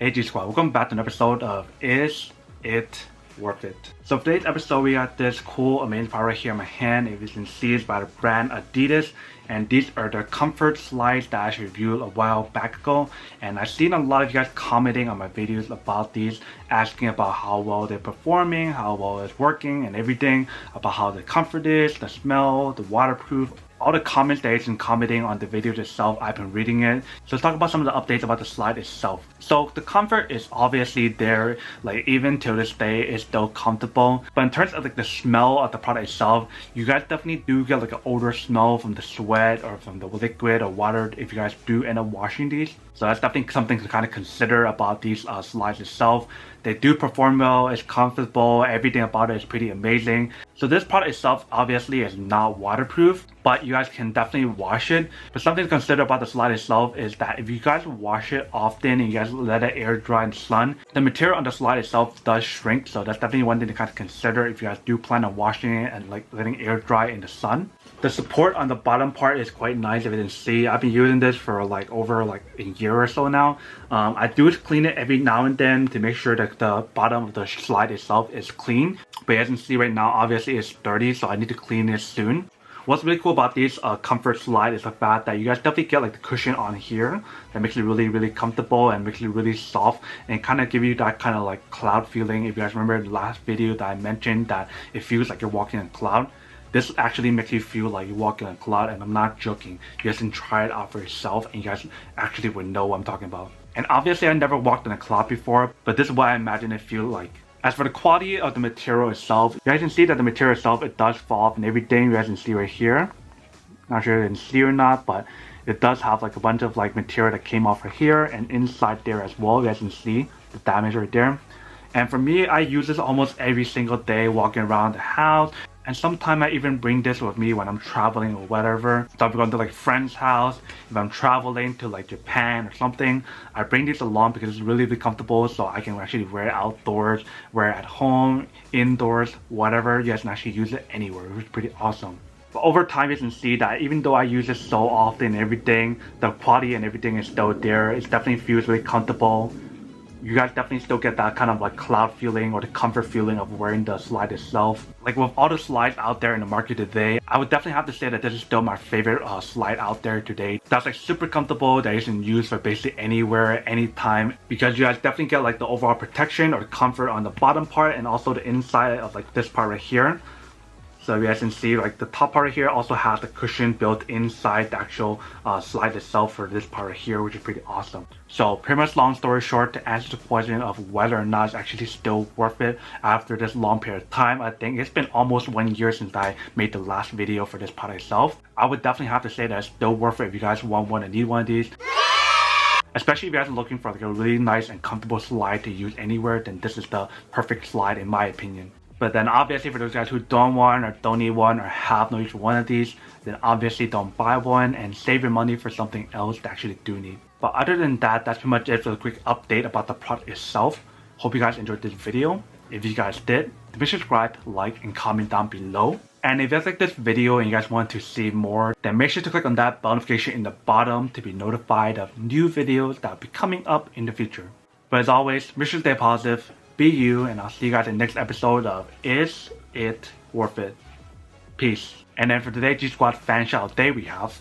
Hey G Squad, welcome back to an episode of Is It Worth It? So for today's episode, we got this cool, amazing product right here in my hand. If you can see, it's by the brand Adidas. And these are the comfort slides that I actually reviewed a while back ago. And I've seen a lot of you guys commenting on my videos about these, asking about how well they're performing, how well it's working and everything, about how the comfort is, the smell, the waterproof. All the comments that you've been commenting on the videos itself, I've been reading it. So let's talk about some of the updates about the slide itself. So the comfort is obviously there, like even till this day it's still comfortable. But in terms of like the smell of the product itself, you guys definitely do get like an odor smell from the sweat or from the liquid or water if you guys do end up washing these. So that's definitely something to kind of consider about these slides itself. They do perform well, it's comfortable, everything about it is pretty amazing. So this product itself obviously is not waterproof, but you guys can definitely wash it. But something to consider about the slide itself is that if you guys wash it often and you guys let it air dry in the sun, the material on the slide itself does shrink. So that's definitely one thing to kind of consider if you guys do plan on washing it and like letting air dry in the sun. The support on the bottom part is quite nice. If you didn't see, I've been using this for like over like a year or so now. I do clean it every now and then to make sure that the bottom of the slide itself is clean. But as you can see right now, obviously it's dirty, so I need to clean it soon. What's really cool about these comfort slide is the fact that you guys definitely get like the cushion on here that makes it really comfortable and makes it really soft and kind of give you that kind of like cloud feeling. If you guys remember the last video that I mentioned that it feels like you're walking in a cloud, this actually makes you feel like you're walking on a cloud, and I'm not joking. You guys can try it out for yourself and you guys actually would know what I'm talking about. And obviously I never walked in a cloud before, but this is what I imagine it feels like. As for the quality of the material itself, you guys can see that the material itself, it does fall off and everything. You guys can see right here. Not sure if you can see or not, but it does have like a bunch of like material that came off right here and inside there as well. You guys can see the damage right there. And for me, I use this almost every single day walking around the house. And sometimes I even bring this with me when I'm traveling or whatever. So if I'm going to like a friend's house, if I'm traveling to like Japan or something, I bring these along because it's really comfortable, so I can actually wear it outdoors, wear it at home, indoors, whatever. You guys can actually use it anywhere, which is pretty awesome. But over time you can see that even though I use it so often and everything, the quality and everything is still there. It definitely feels really comfortable. You guys definitely still get that kind of like cloud feeling or the comfort feeling of wearing the slide itself. Like with all the slides out there in the market today, I would definitely have to say that this is still my favorite slide out there today. That's like super comfortable, that you can use for basically anywhere, anytime, because you guys definitely get like the overall protection or the comfort on the bottom part and also the inside of like this part right here. So you guys can see like the top part here also has the cushion built inside the actual slide itself for this part right here, which is pretty awesome. So pretty much long story short, to answer the question of whether or not it's actually still worth it after this long period of time, I think it's been almost 1 year since I made the last video for this product itself. I would definitely have to say that it's still worth it if you guys want one and need one of these. Especially if you guys are looking for like a really nice and comfortable slide to use anywhere, then this is the perfect slide in my opinion. But then obviously for those guys who don't want or don't need one or have no use for one of these, then obviously don't buy one and save your money for something else that actually do need. But other than that, that's pretty much it for the quick update about the product itself. Hope you guys enjoyed this video. If you guys did, please subscribe, like, and comment down below. And if you guys like this video and you guys want to see more, then make sure to click on that bell notification in the bottom to be notified of new videos that will be coming up in the future. But as always, make sure to stay positive, be you, and I'll see you guys in the next episode of Is It Worth It? Peace. And then for today's G Squad fan shout out day we have